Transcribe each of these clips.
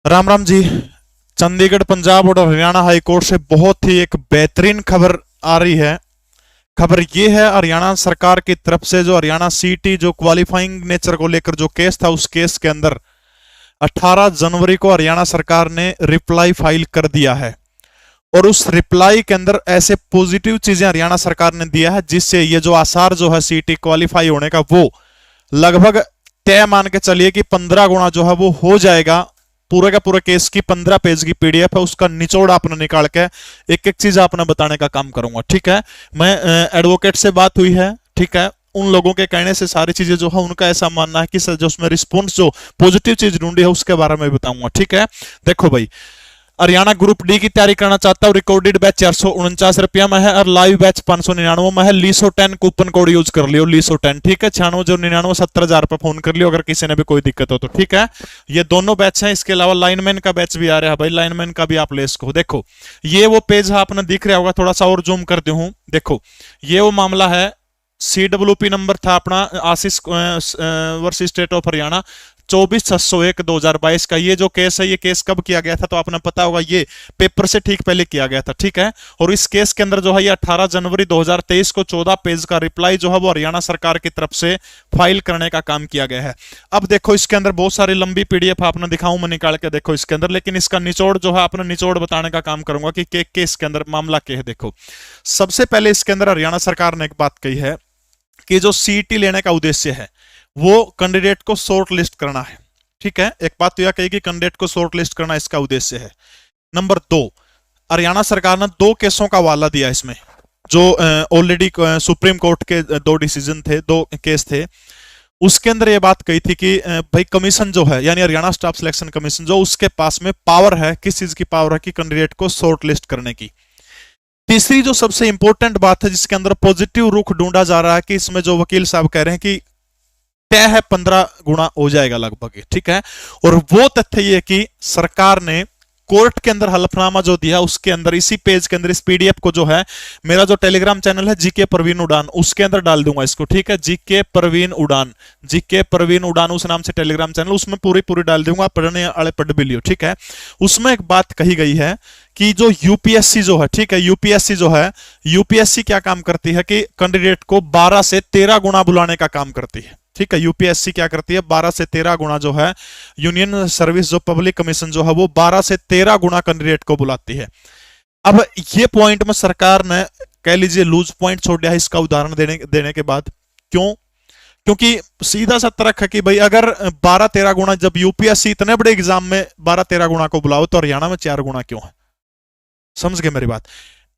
राम राम जी। चंडीगढ़ पंजाब और Haryana high court से बहुत ही एक बेहतरीन खबर आ रही है। खबर ये है हरियाणा सरकार की तरफ से जो हरियाणा सीटी जो क्वालिफाइंग नेचर को लेकर जो केस था, उस केस के अंदर 18 जनवरी को हरियाणा सरकार ने रिप्लाई फाइल कर दिया है। और उस रिप्लाई के अंदर ऐसे पॉजिटिव चीजें हरियाणा सरकार ने दिया है जिससे ये जो आसार जो है सीटी क्वालिफाई होने का, वो लगभग तय मान के चलिए कि 15 गुना जो है वो हो जाएगा। पूरे का पूरे केस की 15 पेज की पीडीएफ है, उसका निचोड़ आपने निकाल के एक एक चीज आपने बताने का काम करूंगा। ठीक है, मैं एडवोकेट से बात हुई है, ठीक है, उन लोगों के कहने से सारी चीजें जो है उनका ऐसा मानना है कि सर जो उसमें रिस्पॉन्स जो पॉजिटिव चीज ढूंढी है उसके बारे में बताऊंगा। ठीक है, देखो भाई, हरियाणा ग्रुप डी की तैयारी करना चाहता हूँ। रिकॉर्डेड बैच 449 में है और लाइव बैच 599 में है। लीसो 10 कूपन कोड यूज कर लियो, लीसो 10। ठीक है, 96 70,000 पर फोन कर लियो अगर किसी ने भी कोई दिक्कत हो तो। ठीक है, ये दोनों बैच हैं। इसके अलावा लाइनमैन का बैच भी आ रहा है भाई, लाइनमैन का भी आप ले इसको। देखो ये वो पेज है, आपने दिख रहा होगा, थोड़ा सा और जूम कर दूं। देखो ये वो मामला है, CWP नंबर था अपना आशीष वर्सेस स्टेट ऑफ हरियाणा 24/601/2022 का। ये जो केस है, ये केस कब किया गया था तो आपने पता होगा, ये पेपर से ठीक पहले किया गया था। ठीक है, और इस केस के अंदर जो है ये 18 जनवरी 2023 को 14 पेज का रिप्लाई जो है वो हरियाणा सरकार की तरफ से फाइल करने का काम किया गया है। अब देखो इसके अंदर बहुत सारी लंबी पीडीएफ आपने दिखाऊं मैं निकाल के, देखो इसके अंदर, लेकिन इसका निचोड़ जो है आपने निचोड़ बताने का काम करूंगा कि केस के अंदर मामला क्या है। देखो सबसे पहले इसके अंदर हरियाणा सरकार ने एक बात कही है कि जो सीटी लेने का उद्देश्य है वो कैंडिडेट को शॉर्ट लिस्ट करना है। ठीक है, एक बात तो यह कही कि कैंडिडेट को शॉर्ट लिस्ट करना इसका उद्देश्य है। नंबर 2, हरियाणा सरकार ने 2 केसों का हवाला दिया इसमें, जो ऑलरेडी सुप्रीम कोर्ट के 2 डिसीजन थे, 2 केस थे। उसके अंदर यह बात कही थी कि भाई कमीशन जो है, यानी हरियाणा स्टाफ सिलेक्शन कमीशन, जो उसके पास में पावर है, किस चीज की पावर है कि कैंडिडेट को शॉर्ट लिस्ट करने की। तीसरी जो सबसे इंपॉर्टेंट बात है जिसके अंदर पॉजिटिव रुख ढूंढा जा रहा है कि इसमें जो वकील साहब कह रहे हैं कि तय है 15 गुना हो जाएगा लगभग। ठीक है, और वो तथ्य ये कि सरकार ने कोर्ट के अंदर हलफनामा जो दिया उसके अंदर, इसी पेज के अंदर, इस पीडीएफ को जो है, मेरा जो टेलीग्राम चैनल है जीके परवीन उड़ान, उसके अंदर डाल दूंगा इसको। ठीक है, जीके परवीन उड़ान, जीके परवीन उड़ान उस नाम से टेलीग्राम चैनल, उसमें पूरी पूरी डाल दूंगा, पढ़ने वाले पढ़ भी लियो। ठीक है, उसमें एक बात कही गई है कि जो यूपीएससी जो है, ठीक है, यूपीएससी जो है, यूपीएससी क्या काम करती है कि कैंडिडेट को 12 से 13 गुना बुलाने का काम करती है। ठीक है, यूपीएससी क्या करती है, 12 से 13 गुना जो है, यूनियन सर्विस जो पब्लिक कमीशन जो है वो 12 से 13 गुना कैंडिडेट को बुलाती है। अब ये पॉइंट में सरकार ने कह लीजिए लूज पॉइंट छोड़ दिया है इसका उदाहरण देने के बाद। क्यों? क्योंकि सीधा सा तर्क है कि भाई अगर 12-13 गुना, जब यूपीएससी इतने बड़े एग्जाम में 12-13 गुना को बुलाओ तो हरियाणा में 4 गुना क्यों है? समझ गए मेरी बात?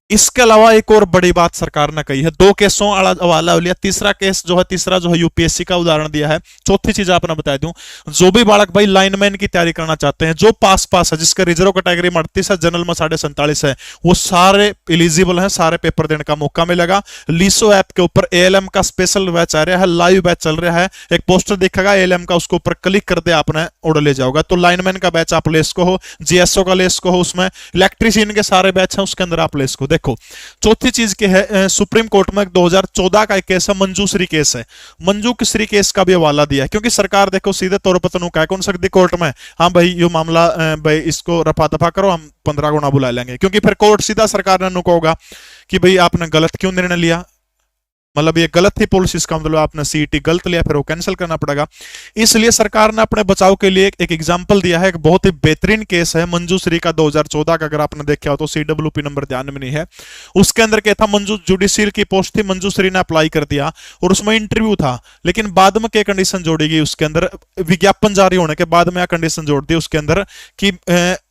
इसके अलावा एक और बड़ी बात सरकार ने कही है, 2 केसों हवाला लिया, तीसरा केस जो है, तीसरा जो है यूपीएससी का उदाहरण दिया है। चौथी चीज आपने बता दूं, जो भी बालक भाई लाइनमैन की तैयारी करना चाहते हैं, जो पास है, जिसका रिजर्व कैटेगरी में 38 है, जनरल में 47.5 है, वो सारे एलिजिबल हैं, सारे पेपर देने का मौका मिलेगा। लीसो ऐप के ऊपर एएलएम का स्पेशल बैच आ रहा है, लाइव बैच चल रहा है, एक पोस्टर दिखेगा एएलएम का, उसके ऊपर क्लिक कर दे आपने ऑर्डर ले जाओगा। तो लाइनमैन का बैच आप ले इसको हो, जीएसओ का ले इसको हो, उसमें इलेक्ट्रीशियन के सारे बैच हैं उसके अंदर आप ले इसको। देखो चौथी चीज के है, सुप्रीम कोर्ट में 2014 का एक केस है, मंजूश्री केस है, मंजूश्री केस का भी हवाला दिया है। क्योंकि सरकार देखो सीधे तौर पर तो कह कौन सकती कोर्ट में, हाँ भाई ये मामला भाई इसको रफा दफा करो, हम 15 गुना बुला लेंगे, क्योंकि फिर कोर्ट सीधा सरकार ने नुका होगा कि भाई आपने गलत क्यों निर्णय लिया, मतलब ये गलत थी पॉलिसी, इसका मतलब आपने सीईटी गलत लिया, फिर वो कैंसिल करना पड़ेगा। इसलिए सरकार ने अपने बचाव के लिए एक एग्जांपल दिया है, एक बहुत ही बेहतरीन केस है मंजूश्री का 2014 का, अगर आपने देखा हो तो CWP नंबर ध्यान में नहीं है। उसके अंदर क्या था, मंजू जुडिशियल की पोस्ट थी, मंजूश्री ने अप्लाई कर दिया और उसमें इंटरव्यू था, लेकिन बाद में क्या कंडीशन जोड़ी गई उसके अंदर, विज्ञापन जारी होने के बाद में कंडीशन जोड़ दी उसके अंदर कि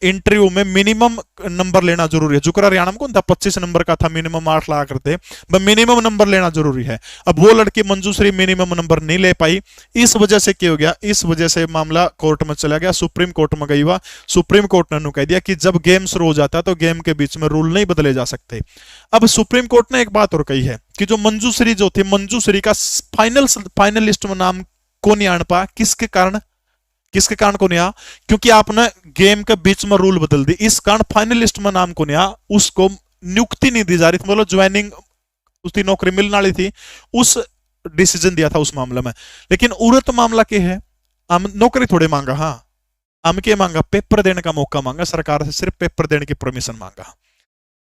इंटरव्यू में मिनिमम नंबर लेना जरूरी है। जुकर हरियाणा में कौन था, 25 नंबर का था, मिनिमम 8 लाख करते, मिनिमम नंबर लेना जरूरी है। अब वो लड़की मंजूश्री मिनिमम नंबर नहीं ले पाई, इस वजह से क्या हो गया, इस वजह से मामला कोर्ट में चला गया, सुप्रीम कोर्ट में गई हुआ। सुप्रीम कोर्ट ने कह दिया कि जब गेम शुरू हो जाता है तो गेम के बीच में रूल नहीं बदले जा सकते। अब सुप्रीम कोर्ट ने एक बात और कही है कि जो मंजूश्री जो थी, मंजूश्री का फाइनल लिस्ट में नाम को नहीं आने पा, किसके कारण, किसके कारण को नहीं आ, क्योंकि आपने गेम के बीच में रूल बदल दी, इस कारण फाइनल लिस्ट में नाम को नहीं आ, उसको नियुक्ति नहीं दी जा रही थी, मतलब ज्वाइनिंग, उसकी नौकरी मिलने वाली थी, उस डिसीजन दिया था उस मामले में। लेकिन उरत मामला क्या है, हम नौकरी थोड़े मांगा, हाँ हम क्या मांगा, पेपर देने का मौका मांगा सरकार से, सिर्फ पेपर देने की परमिशन मांगा।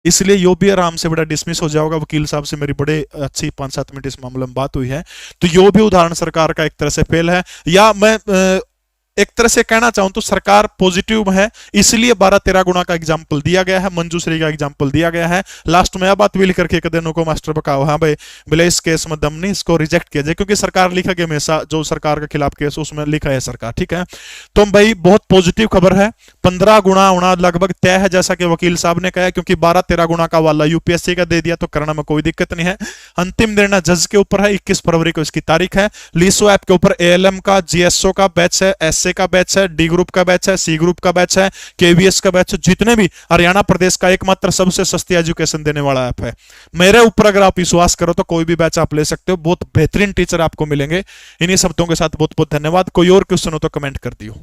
इसलिए यो भी आराम से बड़ा डिसमिस हो जाएगा। वकील साहब से मेरी बड़े अच्छी 5-7 मिनट इस मामले में बात हुई है। तो यो भी उदाहरण सरकार का एक तरह से फेल है, या मैं एक तरह से कहना चाहूं तो सरकार पॉजिटिव है, इसलिए 12-13 गुना का एग्जाम्पल दिया गया है, मंजूश्री का एग्जाम्पल दिया गया है। लास्ट में यह बात भी लिख करके एक दिनों को मास्टर बकाओ, हाँ भाई बोले इस केस में दम नहीं, इसको रिजेक्ट किया जाए, क्योंकि सरकार लिखा कि हमेशा जो सरकार के खिलाफ केस उसमें लिखा है सरकार, ठीक है। तो भाई बहुत पॉजिटिव खबर है, 15 गुना होना लगभग तय है, जैसा कि वकील साहब ने कहा, क्योंकि 12-13 गुना का वाला यूपीएससी का दे दिया तो करने में कोई दिक्कत नहीं है। अंतिम निर्णय जज के ऊपर है, 21 फरवरी को इसकी तारीख है। लीसो ऐप के ऊपर एएलएम का, जीएसओ का बैच है, एसए का बैच है, डी ग्रुप का बैच है, सी ग्रुप का बैच है, केवीएस का बैच है, जितने भी हरियाणा प्रदेश का एकमात्र सबसे सस्ती एजुकेशन देने वाला ऐप है। मेरे ऊपर अगर आप विश्वास करो तो कोई भी बैच आप ले सकते हो, बहुत बेहतरीन टीचर आपको मिलेंगे। इन्हीं शब्दों के साथ बहुत बहुत धन्यवाद। कोई और क्वेश्चन हो तो कमेंट कर दियो।